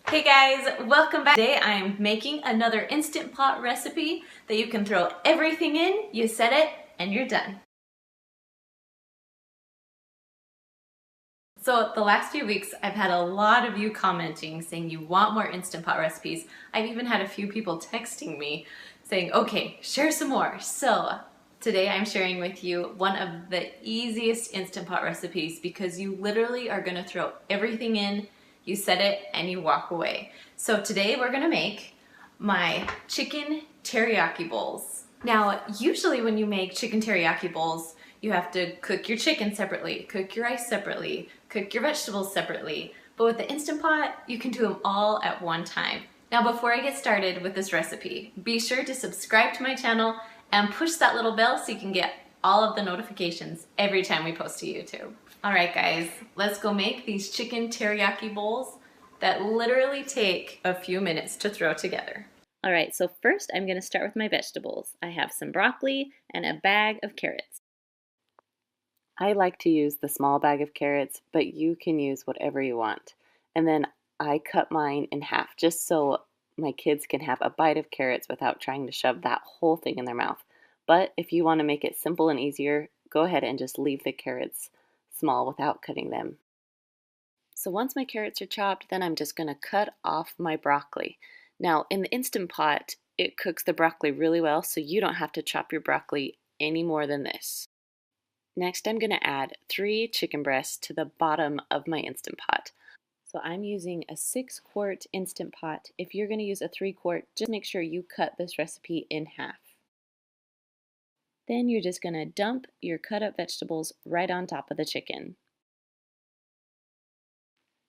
Hey guys, welcome back. Today I'm making another Instant Pot recipe that you can throw everything in, you set it, and you're done. So the last few weeks I've had a lot of you commenting saying you want more Instant Pot recipes. I've even had a few people texting me saying, okay, share some more. So today I'm sharing with you one of the easiest Instant Pot recipes because you literally are gonna throw everything in, you set it, and you walk away. So today we're gonna make my chicken teriyaki bowls. Now, usually when you make chicken teriyaki bowls, you have to cook your chicken separately, cook your rice separately, cook your vegetables separately. But with the Instant Pot, you can do them all at one time. Now, before I get started with this recipe, be sure to subscribe to my channel and push that little bell so you can get all of the notifications every time we post to YouTube. All right, guys, let's go make these chicken teriyaki bowls that literally take a few minutes to throw together. All right, so first I'm gonna start with my vegetables. I have some broccoli and a bag of carrots. I like to use the small bag of carrots, but you can use whatever you want. And then I cut mine in half just so my kids can have a bite of carrots without trying to shove that whole thing in their mouth. But if you want to make it simple and easier, go ahead and just leave the carrots small without cutting them. So once my carrots are chopped, then I'm just going to cut off my broccoli. Now, in the Instant Pot, it cooks the broccoli really well, so you don't have to chop your broccoli any more than this. Next, I'm going to add 3 chicken breasts to the bottom of my Instant Pot. So I'm using a 6-quart Instant Pot. If you're going to use a 3-quart, just make sure you cut this recipe in half. Then you're just going to dump your cut up vegetables right on top of the chicken.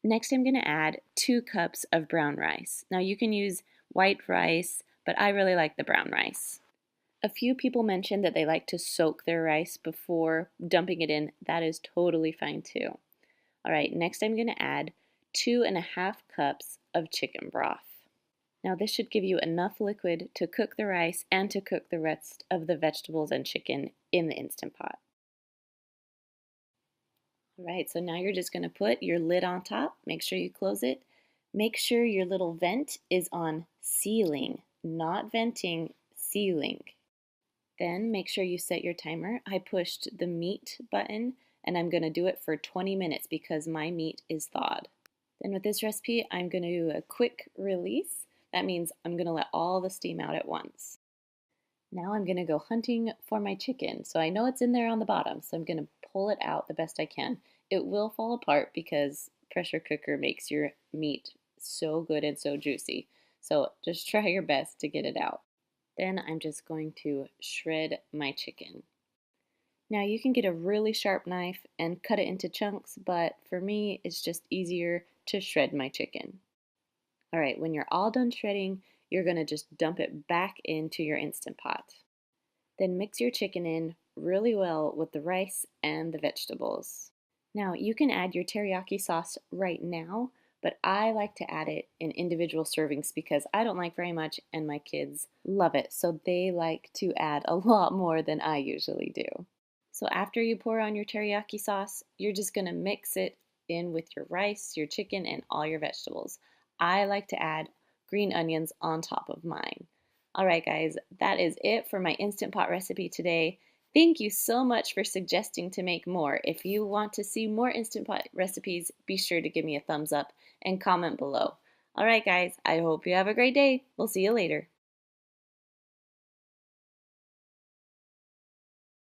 Next, I'm going to add 2 cups of brown rice. Now you can use white rice, but I really like the brown rice. A few people mentioned that they like to soak their rice before dumping it in. That is totally fine too. All right, next I'm going to add 2.5 cups of chicken broth. Now this should give you enough liquid to cook the rice and to cook the rest of the vegetables and chicken in the Instant Pot. All right, so now you're just going to put your lid on top. Make sure you close it. Make sure your little vent is on sealing, not venting, sealing. Then make sure you set your timer. I pushed the meat button and I'm going to do it for 20 minutes because my meat is thawed. Then with this recipe, I'm going to do a quick release. That means I'm going to let all the steam out at once. Now I'm going to go hunting for my chicken. So I know it's in there on the bottom, so I'm going to pull it out the best I can. It will fall apart because pressure cooker makes your meat so good and so juicy. So just try your best to get it out. Then I'm just going to shred my chicken. Now you can get a really sharp knife and cut it into chunks, but for me it's just easier to shred my chicken. All right, when you're all done shredding, you're going to just dump it back into your Instant Pot. Then mix your chicken in really well with the rice and the vegetables. Now you can add your teriyaki sauce right now, but I like to add it in individual servings because I don't like very much and my kids love it, so they like to add a lot more than I usually do. So after you pour on your teriyaki sauce, you're just going to mix it in with your rice, your chicken, and all your vegetables. I like to add green onions on top of mine. All right, guys, that is it for my Instant Pot recipe today. Thank you so much for suggesting to make more. If you want to see more Instant Pot recipes, be sure to give me a thumbs up and comment below. All right, guys, I hope you have a great day. We'll see you later.